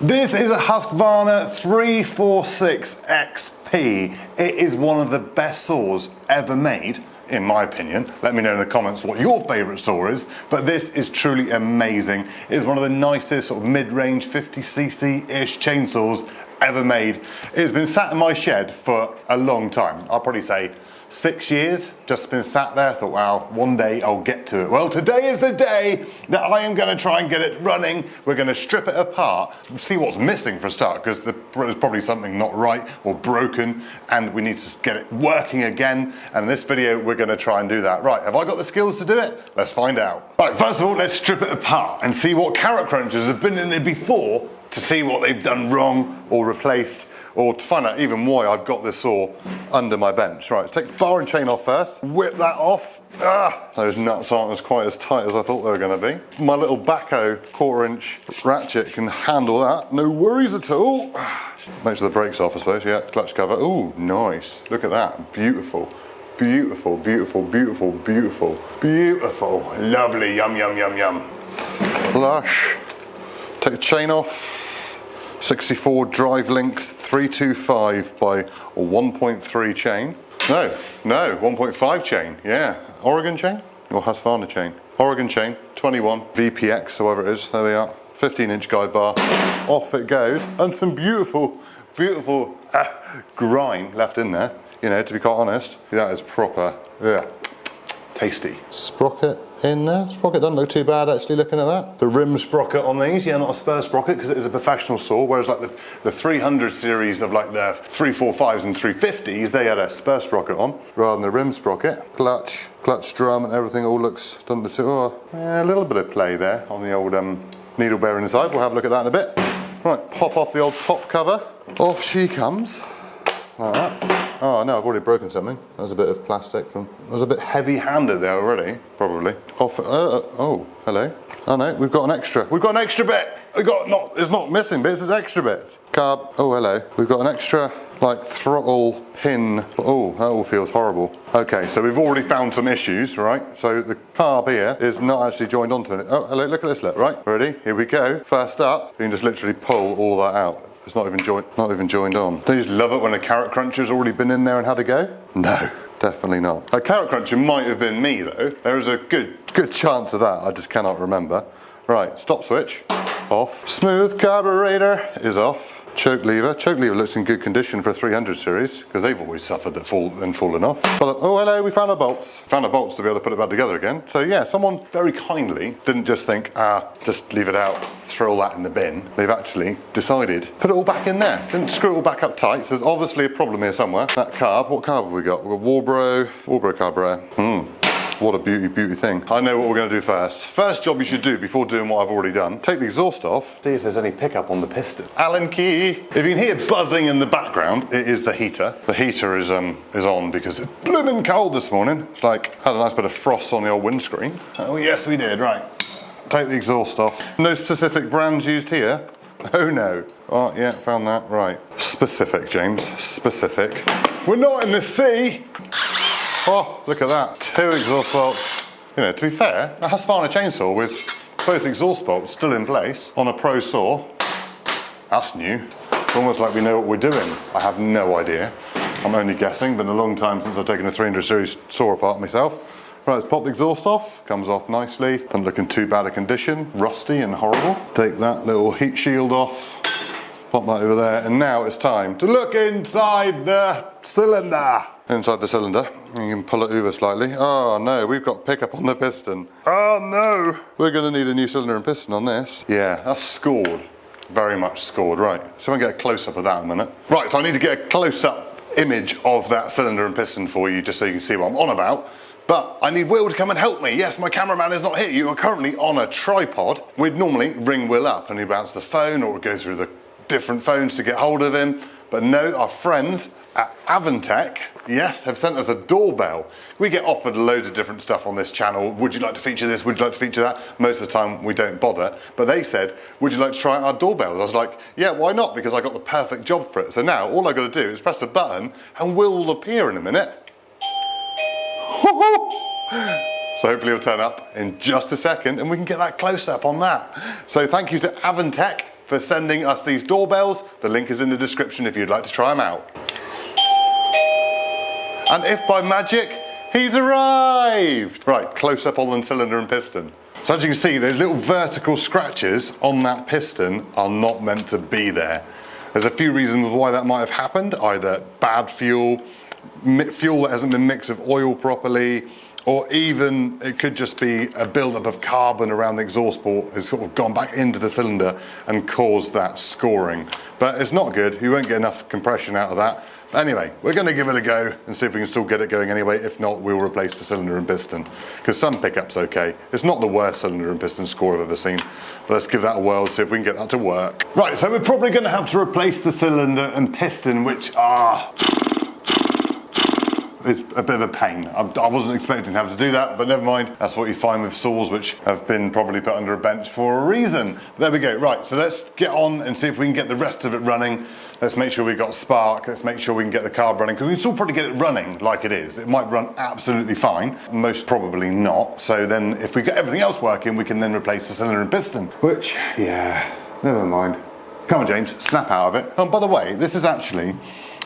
This is a Husqvarna 346XP. It is one of the best saws ever made, in my opinion. Let me know in the comments what your favourite saw is, but this is truly amazing. It is one of the nicest sort of mid-range 50cc-ish chainsaws ever made. It has been sat in my shed for a long time. I'll probably say 6 years, just been sat there. I thought, wow, one day I'll get to it. Well, today is the day that I am gonna try and get it running. We're gonna strip it apart, see what's missing for a start, because there's probably something not right or broken, and we need to get it working again. And in this video, we're gonna try and do that. Right, have I got the skills to do it? Let's find out. Right, first of all, let's strip it apart and see what carrot crunchers have been in it before to see what they've done wrong or replaced, or to find out even why I've got this saw under my bench. Right, let's take the bar and chain off first, whip that off. Those nuts aren't as quite as tight as I thought they were gonna be. My little backhoe 1/4" ratchet can handle that, no worries at all. Make sure the brake's off, I suppose, yeah, clutch cover. Ooh, nice, look at that, beautiful. Beautiful, beautiful, beautiful, beautiful, beautiful. Lovely, yum, yum, yum, yum. Lush. Take the chain off. 64 drive length 325 by 1.3 chain. No, 1.5 chain, yeah. Oregon chain or Husqvarna chain? Oregon chain, 21 VPX, so whatever it is, there we are. 15-inch guide bar, off it goes. And some beautiful, beautiful grime left in there, you know, to be quite honest. That is proper, yeah. Tasty. Sprocket in there. Sprocket doesn't look too bad actually looking at that. The rim sprocket on these, yeah, not a spur sprocket because it is a professional saw, whereas like the 300 series of like the 345s and 350s, they had a spur sprocket on rather than the rim sprocket. Clutch drum and everything all looks, doesn't look too, a little bit of play there on the old needle bearing inside. We'll have a look at that in a bit. Right, pop off the old top cover. Off she comes. Like that. Oh no, I've already broken something. There's a bit of plastic from, it was a bit heavy-handed there already, probably. Off, oh, hello. Oh no, we've got an extra bit. It's not missing bits, it's extra bits. Carb, oh hello. We've got an extra, like, throttle pin. Oh, that all feels horrible. Okay, so we've already found some issues, right? So the carb here is not actually joined onto it. Oh, hello, look at this, look, right? Ready? Here we go. First up, you can just literally pull all that out. It's not even joined on. Don't you just love it when a carrot cruncher's already been in there and had a go? No, definitely not. A carrot cruncher might have been me though. There is a good chance of that. I just cannot remember. Right, stop switch, off. Smooth carburetor is off. Choke lever looks in good condition for a 300 series because they've always suffered that fallen off. But, oh hello, we found our bolts. Found our bolts to be able to put it back together again. So yeah, someone very kindly didn't just think, just leave it out, throw all that in the bin. They've actually decided, put it all back in there. Didn't screw it all back up tight. So there's obviously a problem here somewhere. That carb, what carb have we got? We've got Warbro carburetor. What a beauty thing. I know what we're gonna do first. First job you should do before doing what I've already done, take the exhaust off, see if there's any pickup on the piston. Allen key. If you can hear buzzing in the background, it is the heater. The heater is on because it's blooming cold this morning. It's like, had a nice bit of frost on the old windscreen. Oh yes, we did, right. Take the exhaust off. No specific brands used here. Oh no. Oh yeah, found that, right. Specific, James, specific. We're not in the sea. Oh, look at that. 2 exhaust bolts. You know, to be fair, a Husqvarna chainsaw with both exhaust bolts still in place on a pro saw, that's new. It's almost like we know what we're doing. I have no idea. I'm only guessing. Been a long time since I've taken a 300 series saw apart myself. Right, let's pop the exhaust off. Comes off nicely. Doesn't look in too bad a condition. Rusty and horrible. Take that little heat shield off. Pop that over there. And now it's time to look inside the cylinder. Inside the cylinder, you can pull it over slightly. Oh no, we've got pickup on the piston. Oh no! We're gonna need a new cylinder and piston on this. Yeah, that's scored. Very much scored, right. So I'm gonna get a close-up of that in a minute. Right, so I need to get a close-up image of that cylinder and piston for you, just so you can see what I'm on about. But I need Will to come and help me. Yes, my cameraman is not here. You are currently on a tripod. We'd normally ring Will up and he'd bounce the phone or go through the different phones to get hold of him. But no, our friends at Aventech, yes, have sent us a doorbell. We get offered loads of different stuff on this channel. Would you like to feature this? Would you like to feature that? Most of the time we don't bother. But they said, would you like to try out our doorbell? I was like, yeah, why not? Because I got the perfect job for it. So now all I got to do is press a button and Will will appear in a minute. So hopefully he'll turn up in just a second and we can get that close up on that. So thank you to Aventech for sending us these doorbells. The link is in the description if you'd like to try them out. And if by magic, he's arrived! Right, close up on the cylinder and piston. So as you can see, those little vertical scratches on that piston are not meant to be there. There's a few reasons why that might have happened, either bad fuel, fuel that hasn't been mixed with oil properly, or even it could just be a buildup of carbon around the exhaust port has sort of gone back into the cylinder and caused that scoring. But it's not good, you won't get enough compression out of that. Anyway, we're going to give it a go and see if we can still get it going anyway. If not, we'll replace the cylinder and piston, because some pickup's okay. It's not the worst cylinder and piston score I've ever seen, but let's give that a whirl, see if we can get that to work. Right, so we're probably going to have to replace the cylinder and piston, which are... it's a bit of a pain. I wasn't expecting to have to do that, but never mind. That's what you find with saws which have been probably put under a bench for a reason. There we go. Right, so let's get on and see if we can get the rest of it running. Let's make sure we got spark. Let's make sure we can get the carb running, because we can still probably get it running like it is. It might run absolutely fine. Most probably not. So then if we get everything else working, we can then replace the cylinder and piston. Which, yeah, never mind. Come on, James, snap out of it. Oh, by the way, this is actually...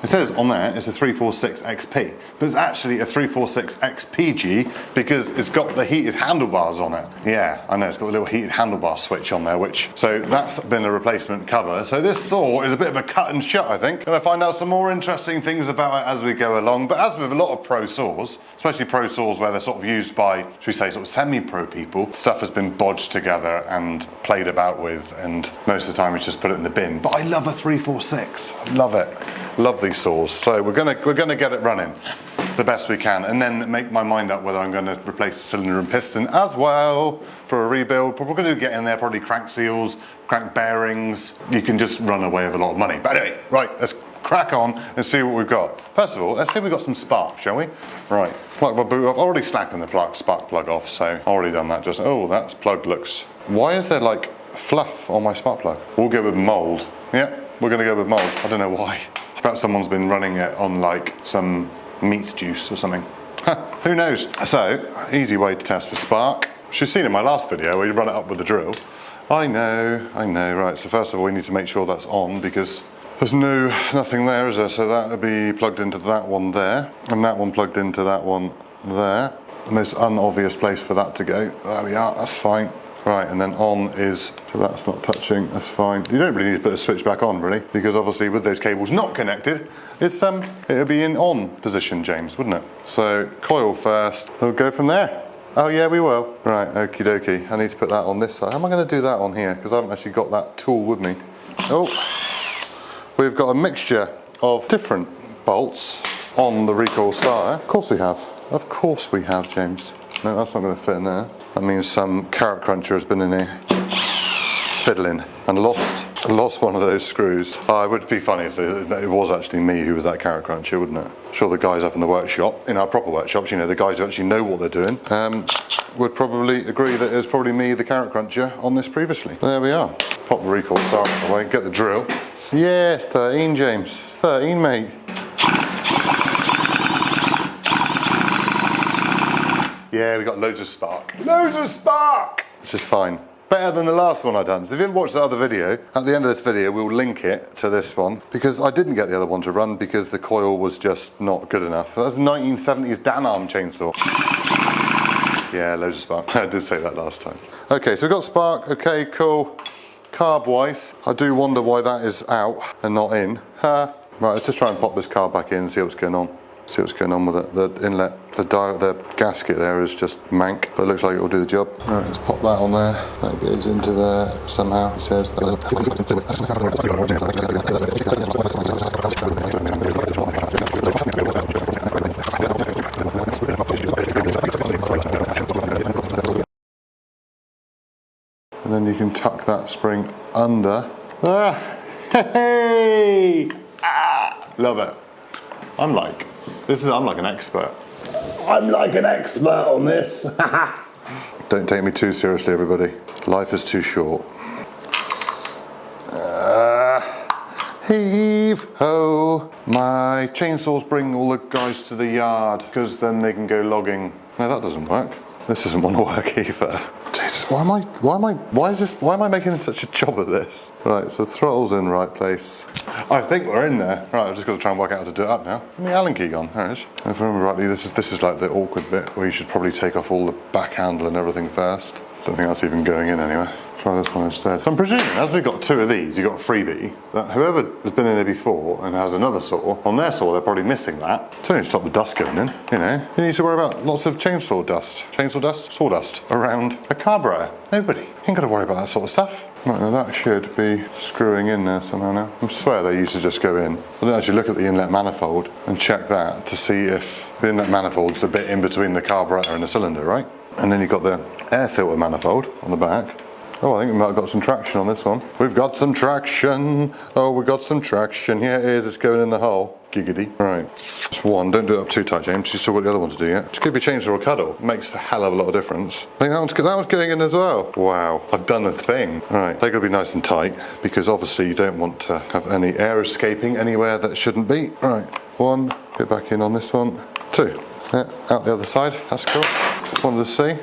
it says on there it's a 346XP, but it's actually a 346XPG because it's got the heated handlebars on it. Yeah, I know, it's got the little heated handlebar switch on there, so that's been a replacement cover. So this saw is a bit of a cut and shut, I think. Gonna find out some more interesting things about it as we go along, but as with a lot of pro saws, especially pro saws where they're sort of used by, should we say, sort of semi-pro people, stuff has been bodged together and played about with, and most of the time we just put it in the bin. But I love a 346, I love it. Love these saws. So we're gonna get it running the best we can, and then make my mind up whether I'm going to replace the cylinder and piston as well for a rebuild. But we're going to get in there probably crank seals, crank bearings. You can just run away with a lot of money. But anyway, right, let's crack on and see what we've got. First of all, let's see if we've got some spark, shall we? Right, plug my boot off. I've already slacked the spark plug off, so I've already done that. Just, oh, that plug looks... why is there like fluff on my spark plug? We'll go with mold. Yeah, we're going to go with mold. I don't know why. Perhaps someone's been running it on like some meat juice or something. Who knows? So, easy way to test for spark. She's seen in my last video where you run it up with the drill. I know, right. So first of all, we need to make sure that's on, because there's nothing there, is there? So that would be plugged into that one there, and that one plugged into that one there. The most unobvious place for that to go. There we are, that's fine. Right, and then on is, so that's not touching, that's fine. You don't really need to put a switch back on, really, because obviously with those cables not connected, it's it would be in on position, James, wouldn't it? So coil first, we'll go from there. Oh yeah, we will. Right, okie dokie. I need to put that on this side. How am I going to do that on here? Because I haven't actually got that tool with me. Oh, we've got a mixture of different bolts on the recoil starter. Of course we have. Of course we have, James. No, that's not going to fit in there. That means some carrot cruncher has been in here fiddling and lost one of those screws. Oh, it would be funny if it was actually me who was that carrot cruncher, wouldn't it? Sure, the guys up in the workshop, in our proper workshops, you know, the guys who actually know what they're doing, would probably agree that it was probably me, the carrot cruncher, on this previously. There we are. Pop the recoil starter away, get the drill. Yeah, it's 13, James. It's 13, mate. Yeah, we got loads of spark. Loads of spark! Which is fine. Better than the last one I done. So if you didn't watch the other video, at the end of this video we'll link it to this one, because I didn't get the other one to run because the coil was just not good enough. That's a 1970s Danarm chainsaw. Yeah, loads of spark. I did say that last time. Okay, so we've got spark. Okay, cool. Carb wise, I do wonder why that is out and not in. Right, let's just try and pop this carb back in and see what's going on. See what's going on with it. The inlet, the gasket there is just mank, but it looks like it will do the job. Alright, let's pop that on there. That goes into there somehow. It says. And then you can tuck that spring under. Ah, hey! Ah, love it. I'm like an expert. I'm like an expert on this. Don't take me too seriously, everybody. Life is too short. Heave ho. My chainsaws bring all the guys to the yard because then they can go logging. No, that doesn't work. This doesn't want to work either. Jesus Why am I making such a job of this? Right, so throttle's in the right place. I think we're in there. Right, I've just got to try and work out how to do it up now. Give me the Allen key gone. There it is. If I remember rightly, this is like the awkward bit where you should probably take off all the back handle and everything first. Don't think that's even going in anyway. Try this one instead. So I'm presuming, as we've got two of these, you've got a freebie, that whoever has been in there before and has another saw, on their saw they're probably missing that. It's only to stop the dust going in, you know. You need to worry about lots of chainsaw dust, sawdust around a carburetor. Nobody. You ain't got to worry about that sort of stuff. Right, now that should be screwing in there somehow now. I swear they used to just go in. I don't actually look at the inlet manifold and check that to see if the inlet manifold's the bit in between the carburetor and the cylinder, right? And then you've got the air filter manifold on the back. Oh, I think we might have got some traction on this one. We've got some traction. Oh, we've got some traction. Here it is, it's going in the hole. Giggity. Right, just one. Don't do it up too tight, James. You still got the other one to do yet. Just give your chainsaw a cuddle. It makes a hell of a lot of difference. I think that one's going in as well. Wow, I've done a thing. Right, they've got to be nice and tight because obviously you don't want to have any air escaping anywhere that shouldn't be. Right, one. Get back in on this one. Two. Yeah, out the other side. That's cool. Wanted to see.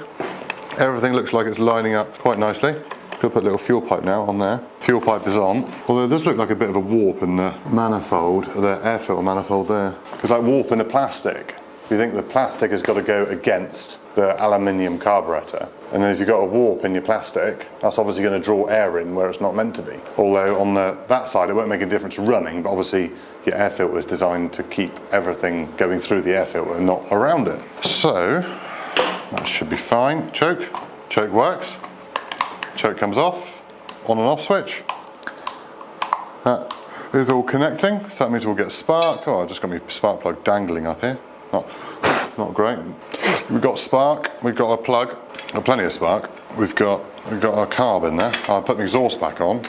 Everything looks like it's lining up quite nicely. Could put a little fuel pipe now on there. Fuel pipe is on. Although it does look like a bit of a warp in the manifold, the air filter manifold there. It's like warp in the plastic. You think the plastic has got to go against the aluminium carburetor. And then if you've got a warp in your plastic, that's obviously going to draw air in where it's not meant to be. Although on that side it won't make a difference running, but obviously your air filter is designed to keep everything going through the air filter and not around it. So, that should be fine. Choke works. Choke comes off, on and off switch. That is all connecting, so that means we'll get a spark. Oh, I just got my spark plug dangling up here. Not great. We've got spark, we've got a plug, got plenty of spark. We've got our carb in there. I'll put the exhaust back on,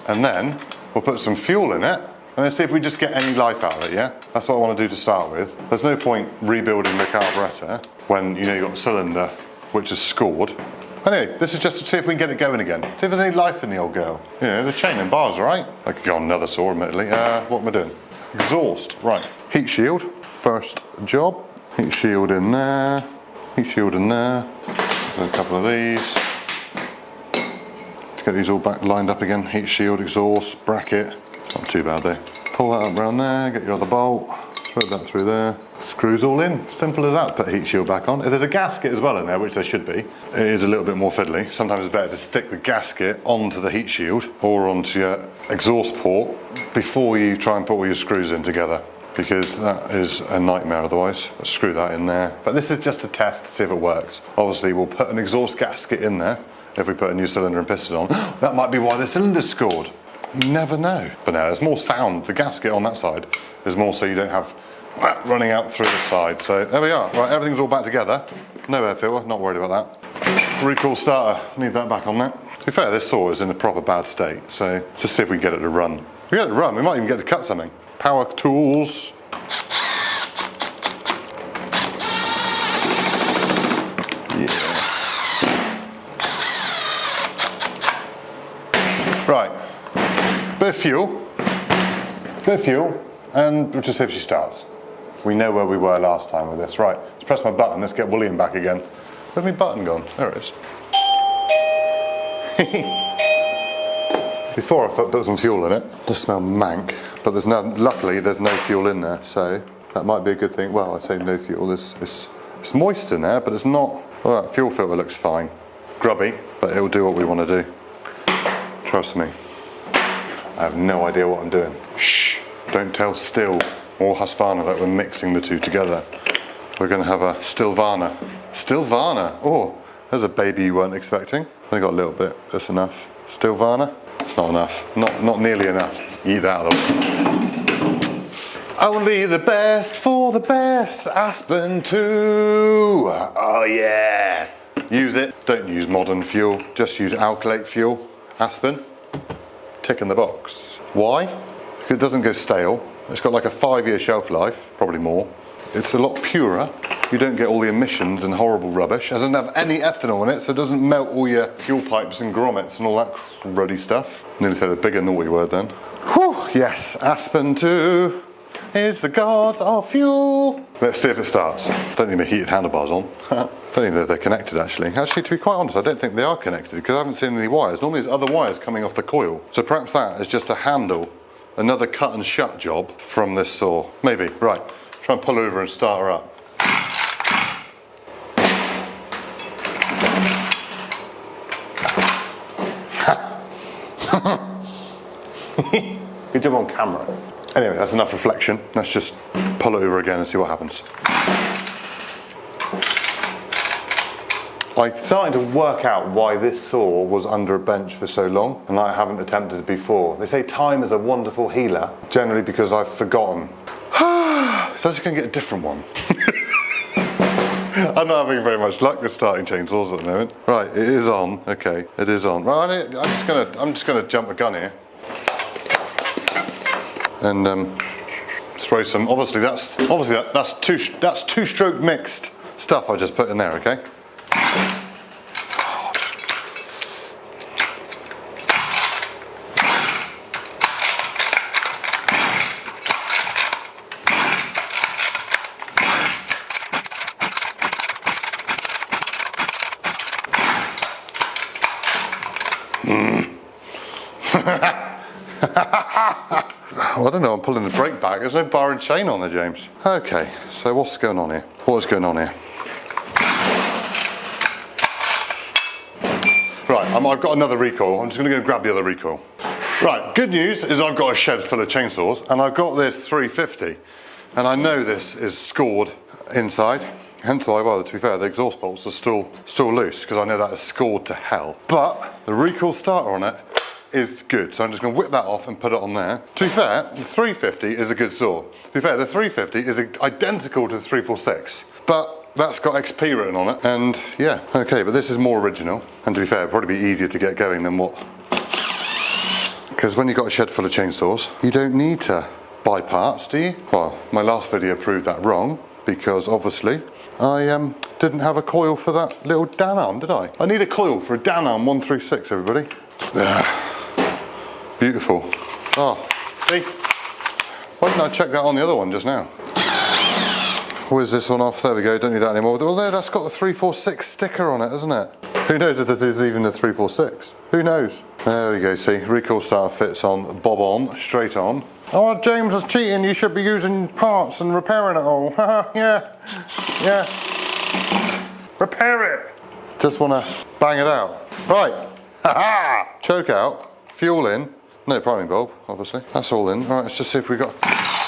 and then we'll put some fuel in it, and then see if we just get any life out of it, yeah? That's what I want to do to start with. There's no point rebuilding the carburetor when you know you've got the cylinder which is scored. Anyway, this is just to see if we can get it going again. See if there's any life in the old girl. You know, the chain and bars, right? I could go on another saw, admittedly. What am I doing? Exhaust, right. Heat shield, first job. Heat shield in there. Heat shield in there. There's a couple of these. Let's get these all back lined up again. Heat shield, exhaust, bracket. It's not too bad though. Pull that up around there, get your other bolt. Thread that through there. Screws all in. Simple as that. Put heat shield back on. If there's a gasket as well in there, which there should be, it is a little bit more fiddly. Sometimes it's better to stick the gasket onto the heat shield or onto your exhaust port before you try and put all your screws in together, because that is a nightmare otherwise. Screw that in there. But this is just a test to see if it works. Obviously we'll put an exhaust gasket in there if we put a new cylinder and piston on. That might be why the cylinder's scored. You never know. But no, there's more sound. The gasket on that side is more so you don't have that running out through the side. So there we are. Right, everything's all back together. No air filter, not worried about that. Recoil starter, need that back on there. To be fair, this saw is in a proper bad state, so just see if we can get it to run. If we get it to run, we might even get to cut something. Power tools. Yeah. Right. Bit of fuel, and we'll just see if she starts. We know where we were last time with this. Right, let's press my button, let's get William back again. Where's my button gone? There it is. Before I put some fuel in it, it does smell mank, but luckily there's no fuel in there, so that might be a good thing. Well, I'd say no fuel, it's moist in there, but it's not. Well, that fuel filter looks fine. Grubby, but it'll do what we want to do. Trust me. I have no idea what I'm doing. Shh, don't tell Still or Husqvarna that we're mixing the two together. We're going to have a Stilvana. Stilvana, oh, there's a baby you weren't expecting. I got a little bit, that's enough. Stilvana, it's not enough, not nearly enough. Eat that out of the way. Only the best for the best, Aspen 2. Oh yeah. Use it, don't use modern fuel, just use alkylate fuel, Aspen. Tick in the box. Why? Because it doesn't go stale. It's got like a 5-year shelf life, probably more. It's a lot purer. You don't get all the emissions and horrible rubbish. It doesn't have any ethanol in it, so it doesn't melt all your fuel pipes and grommets and all that ruddy stuff. Nearly said a bigger naughty word then. Whew, yes, Aspen 2. is the gods of fuel. Let's see if it starts. Don't need my heated handlebars on. Don't even know if they're connected actually. Actually, to be quite honest, I don't think they are connected because I haven't seen any wires. Normally there's other wires coming off the coil. So perhaps that is just a handle, another cut and shut job from this saw. Maybe, right. Try and pull over and start her up. Good job on camera. Anyway, that's enough reflection. Let's just pull it over again and see what happens. I'm starting to work out why this saw was under a bench for so long and I haven't attempted it before. They say time is a wonderful healer, generally because I've forgotten. So I'm just going to get a different one. I'm not having very much luck with starting chainsaws at the moment. Right, it is on. Okay, it is on. Right, I'm just gonna jump the gun here and spray some. Obviously that's two-stroke mixed stuff I just put in there. Okay. Well, I don't know, I'm pulling the brake back. There's no bar and chain on there, James. Okay, so what's going on here? What's going on here? Right, I've got another recoil. I'm just going to go grab the other recoil. Right, good news is I've got a shed full of chainsaws and I've got this 350 and I know this is scored inside. Hence why, well, to be fair, the exhaust bolts are still loose because I know that is scored to hell. But the recoil starter on it is good, so I'm just going to whip that off and put it on there. To be fair, the 350 is a good saw. To be fair, the 350 is identical to the 346, but that's got XP written on it, and yeah, okay, but this is more original. And to be fair, it'd probably be easier to get going than what, because when you've got a shed full of chainsaws, you don't need to buy parts, do you? Well, my last video proved that wrong, because obviously I didn't have a coil for that little Dan arm, did I? I need a coil for a Dan arm 136, everybody. Beautiful. Oh, see? Why didn't I check that on the other one just now? Where's this one off? There we go, don't need that anymore. Well, there, that's got the 346 sticker on it, hasn't it? Who knows if this is even a 346? Who knows? There we go, see? Recoil starter fits on, bob on, straight on. Oh, James was cheating, you should be using parts and repairing it all. Yeah. Repair it. Just want to bang it out. Right. Ha-ha! Choke out, fuel in. No priming bulb, obviously. That's all in. All right, let's just see if we got...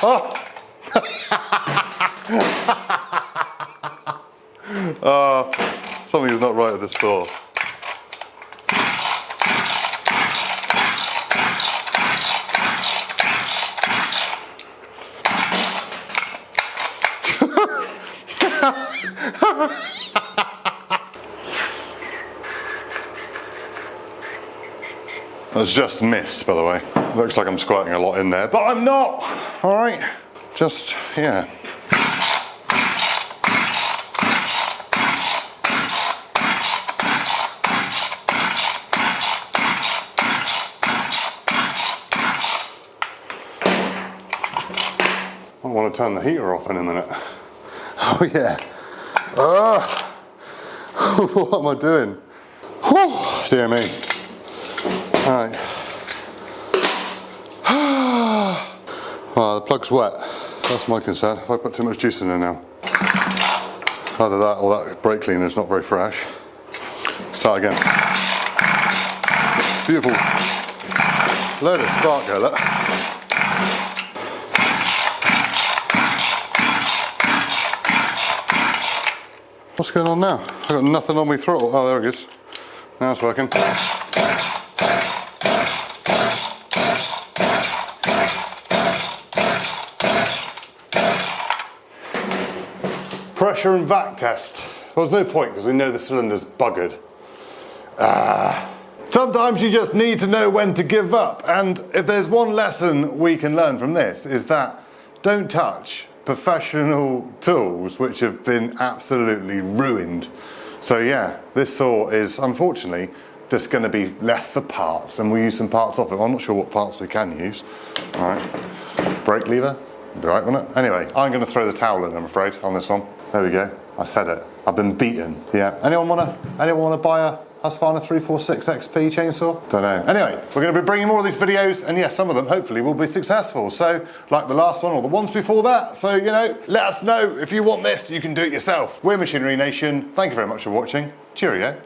Oh! Something is not right with this saw. It's just mist, by the way. Looks like I'm squirting a lot in there, but I'm not. All right, just, yeah. I want to turn the heater off in a minute. Oh yeah. What am I doing? Whew, dear me. Alright. Well, the plug's wet. That's my concern. If I put too much juice in there now. Either that or that brake cleaner is not very fresh. Start again. Beautiful. Load of spark there, look. What's going on now? I've got nothing on my throttle. Oh, there it is. Now it's working. Pressure and vac test. Well, there's no point because we know the cylinder's buggered. Sometimes you just need to know when to give up. And if there's one lesson we can learn from this is that don't touch professional tools which have been absolutely ruined. So yeah, this saw is unfortunately just going to be left for parts, and we'll use some parts off it. I'm not sure what parts we can use. All right, brake lever, Be right, wouldn't it? Anyway, I'm going to throw the towel in, I'm afraid, on this one. There we go. I said it. I've been beaten. Yeah. Anyone wanna buy a Husqvarna 346XP chainsaw? Don't know. Anyway, we're going to be bringing more of these videos, and yes, some of them hopefully will be successful. So, like the last one or the ones before that. So, you know, let us know if you want this. You can do it yourself. We're Machinery Nation. Thank you very much for watching. Cheerio.